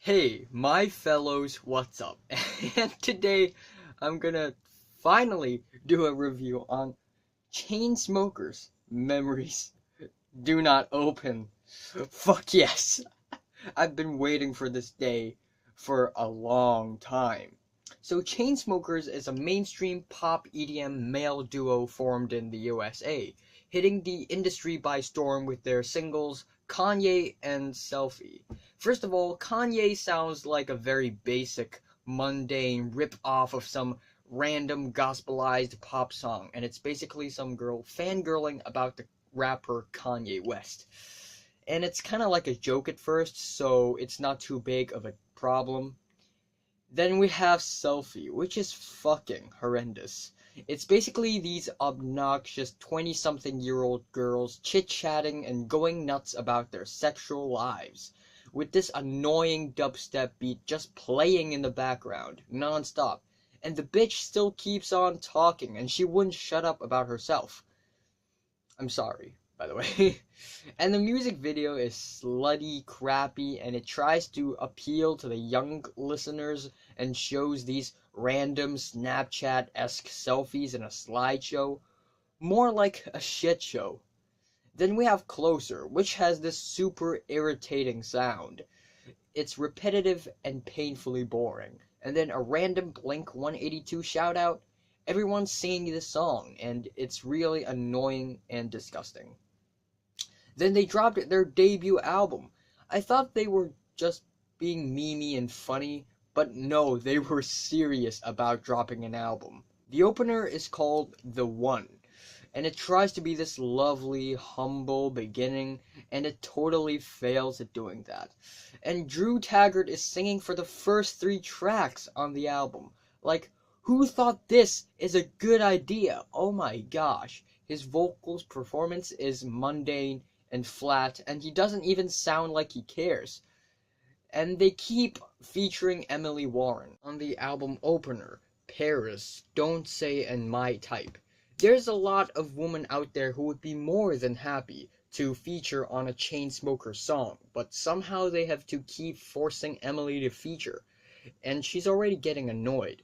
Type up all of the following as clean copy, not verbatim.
Hey, my fellows, what's up? And today I'm gonna finally do a review on Chainsmokers Memories Do Not Open. Fuck yes! I've been waiting for this day for a long time. So Chainsmokers is a mainstream pop EDM male duo formed in the USA, hitting the industry by storm with their singles Kanye and Selfie. First of all, Kanye sounds like a very basic, mundane rip-off of some random gospelized pop song, and it's basically some girl fangirling about the rapper Kanye West. And it's kind of like a joke at first, so it's not too big of a problem. Then we have Selfie, which is fucking horrendous. It's basically these obnoxious 20-something-year-old girls chit-chatting and going nuts about their sexual lives, with this annoying dubstep beat just playing in the background, non-stop, and the bitch still keeps on talking, and she wouldn't shut up about herself. I'm sorry, by the way. And the music video is slutty, crappy, and it tries to appeal to the young listeners and shows these random Snapchat-esque selfies in a slideshow, more like a shit show. Then we have Closer, which has this super irritating sound. It's repetitive and painfully boring. And then a random Blink 182 shoutout. Everyone's singing this song, and it's really annoying and disgusting. Then they dropped their debut album. I thought they were just being memey and funny, but no, they were serious about dropping an album. The opener is called The One, and it tries to be this lovely, humble beginning, and it totally fails at doing that. And Drew Taggart is singing for the first 3 tracks on the album. Like, who thought this is a good idea? Oh my gosh. His vocals performance is mundane and flat, and he doesn't even sound like he cares. And they keep featuring Emily Warren on the album opener, Paris, Don't Say, and My Type. There's a lot of women out there who would be more than happy to feature on a Chainsmokers song, but somehow they have to keep forcing Emily to feature, and she's already getting annoyed.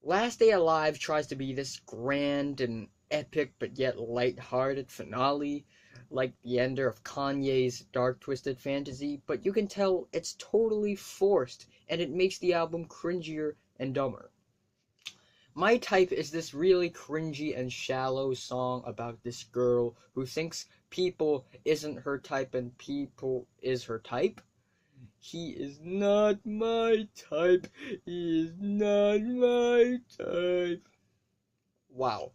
Last Day Alive tries to be this grand and epic but yet light-hearted finale, like the ender of Kanye's Dark Twisted Fantasy, but you can tell it's totally forced, and it makes the album cringier and dumber. My Type is this really cringy and shallow song about this girl who thinks people isn't her type and people is her type. He is not my type. He is not my type. Wow.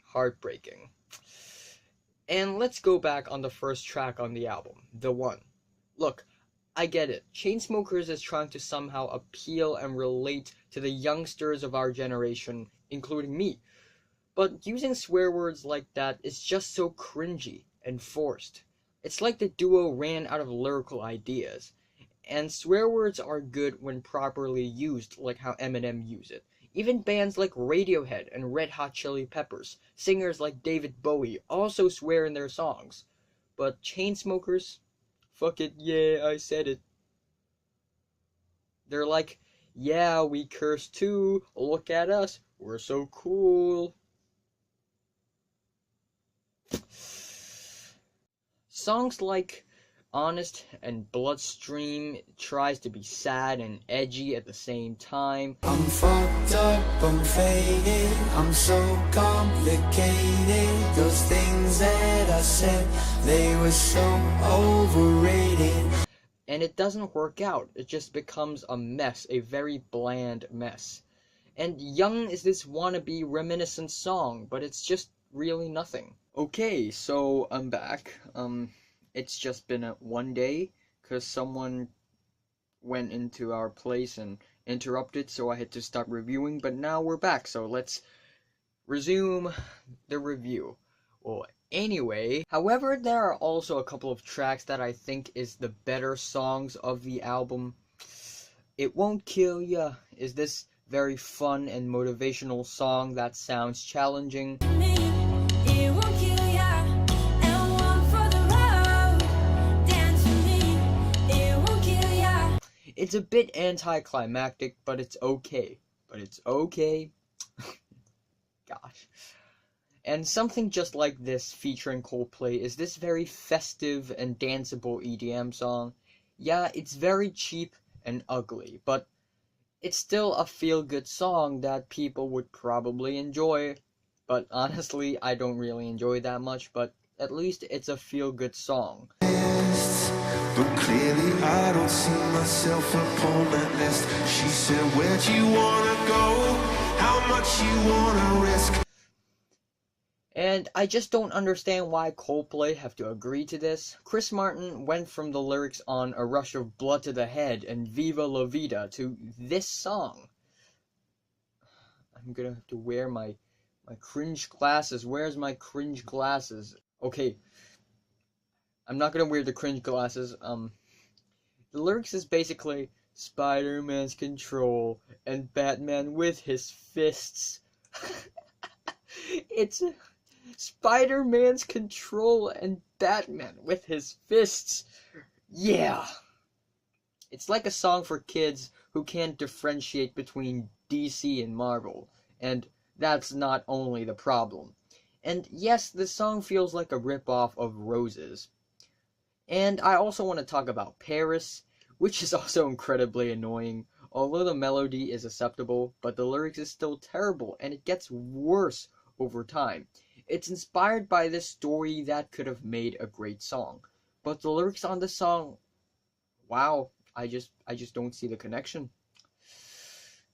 Heartbreaking. And let's go back on the first track on the album, The One. Look, I get it. Chainsmokers is trying to somehow appeal and relate to the youngsters of our generation, including me. But using swear words like that is just so cringy and forced. It's like the duo ran out of lyrical ideas. And swear words are good when properly used, like how Eminem used it. Even bands like Radiohead and Red Hot Chili Peppers, singers like David Bowie, also swear in their songs. But Chainsmokers, fuck it, yeah, I said it. They're like, yeah, we curse too, look at us, we're so cool. Songs like Honest and Bloodstream tries to be sad and edgy at the same time. I'm fucked up, I'm faded, I'm so complicated. Those things that I said, they were so overrated. And it doesn't work out, it just becomes a mess, a very bland mess. And Young is this wannabe reminiscent song, but it's just really nothing. Okay, so I'm back. It's just been one day, because someone went into our place and interrupted, so I had to stop reviewing, but now we're back, so let's resume the review. Well, anyway, however, there are also a couple of tracks that I think is the better songs of the album. It Won't Kill Ya is this very fun and motivational song that sounds challenging. It's a bit anticlimactic, but it's okay. Gosh. And something just like this featuring Coldplay is this very festive and danceable EDM song. Yeah, it's very cheap and ugly, but it's still a feel-good song that people would probably enjoy. But honestly, I don't really enjoy that much, but at least it's a feel-good song. But clearly I don't see myself upon that list. She said, where'd you wanna go? How much you wanna risk? And I just don't understand why Coldplay have to agree to this. Chris Martin went from the lyrics on A Rush of Blood to the Head and Viva La Vida to this song. I'm gonna have to wear my cringe glasses. Where's my cringe glasses? Okay. I'm not gonna wear the cringe glasses. The lyrics is basically Spider-Man's control and Batman with his fists. It's Spider-Man's control and Batman with his fists. Yeah. It's like a song for kids who can't differentiate between DC and Marvel. And that's not only the problem. And yes, this song feels like a ripoff of Roses. And I also want to talk about Paris, which is also incredibly annoying. Although the melody is acceptable, but the lyrics is still terrible, and it gets worse over time. It's inspired by this story that could have made a great song. But the lyrics on this song, wow, I just don't see the connection.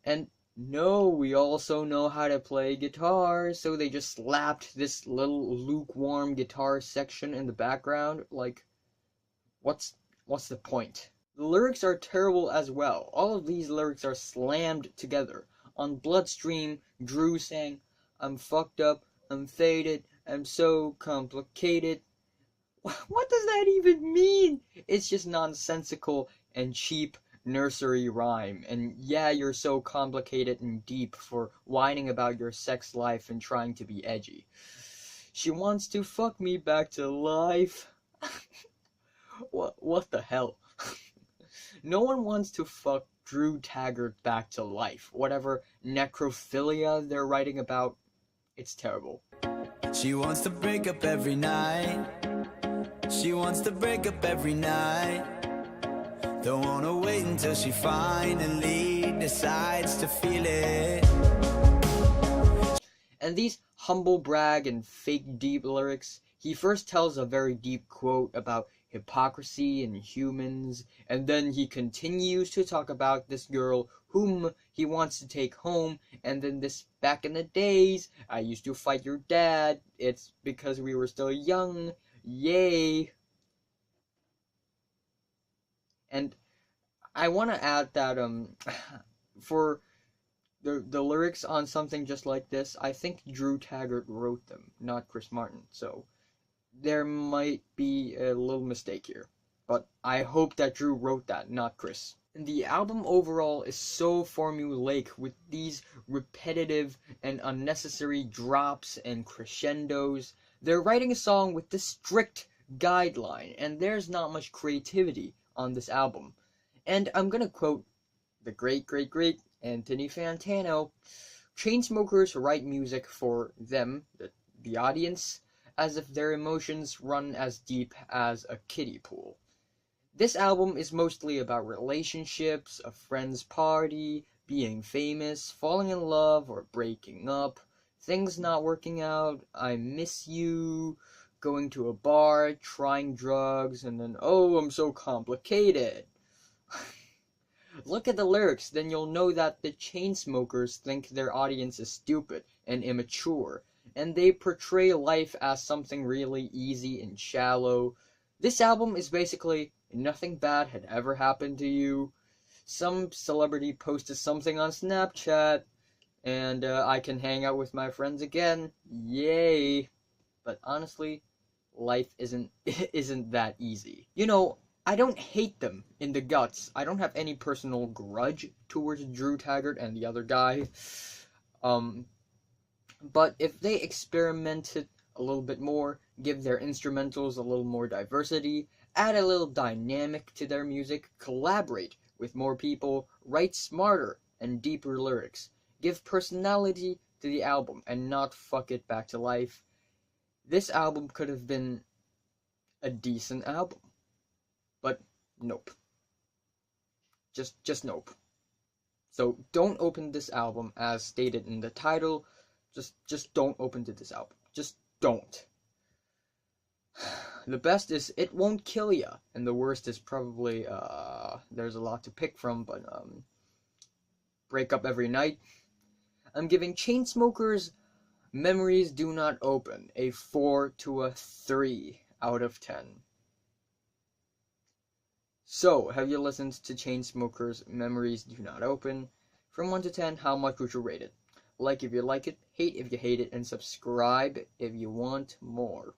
And no, we also know how to play guitar, so they just slapped this little lukewarm guitar section in the background. Like, what's the point? The lyrics are terrible as well. All of these lyrics are slammed together. On Bloodstream, Drew sang, I'm fucked up, I'm faded, I'm so complicated. What does that even mean? It's just nonsensical and cheap nursery rhyme. And yeah, you're so complicated and deep for whining about your sex life and trying to be edgy. She wants to fuck me back to life. What the hell? No one wants to fuck Drew Taggart back to life. Whatever necrophilia they're writing about, it's terrible. She wants to break up every night. She wants to break up every night. Don't wanna wait until she finally decides to feel it. And these humble brag and fake deep lyrics, he first tells a very deep quote about hypocrisy in humans, and then he continues to talk about this girl whom he wants to take home, and then this back in the days, I used to fight your dad, it's because we were still young, yay. And I want to add that for the lyrics on something just like this, I think Drew Taggart wrote them, not Chris Martin, so there might be a little mistake here. But I hope that Drew wrote that, not Chris. And the album overall is so formulaic with these repetitive and unnecessary drops and crescendos. They're writing a song with this strict guideline, and there's not much creativity on this album. And I'm gonna quote the great Anthony Fantano. Chainsmokers write music for them, the audience, as if their emotions run as deep as a kiddie pool. This album is mostly about relationships, a friend's party, being famous, falling in love or breaking up, things not working out, I miss you, going to a bar, trying drugs, and then, oh, I'm so complicated. Look at the lyrics, then you'll know that the Chainsmokers think their audience is stupid and immature, and they portray life as something really easy and shallow. This album is basically nothing bad had ever happened to you. Some celebrity posted something on Snapchat, and I can hang out with my friends again. Yay! But honestly, life isn't that easy. You know, I don't hate them in the guts. I don't have any personal grudge towards Drew Taggart and the other guy. But if they experimented a little bit more, give their instrumentals a little more diversity, add a little dynamic to their music, collaborate with more people, write smarter and deeper lyrics, give personality to the album, and not fuck it back to life. This album could have been a decent album, but nope. Just nope. So don't open this album as stated in the title. Just don't open to this album. Just don't. The best is It Won't Kill Ya, and the worst is probably there's a lot to pick from, but Break Up Every Night. I'm giving Chainsmokers Memories Do Not Open a 4 to a 3 out of 10. So, have you listened to Chainsmokers Memories Do Not Open? From 1 to 10, how much would you rate it? Like if you like it, hate if you hate it, and subscribe if you want more.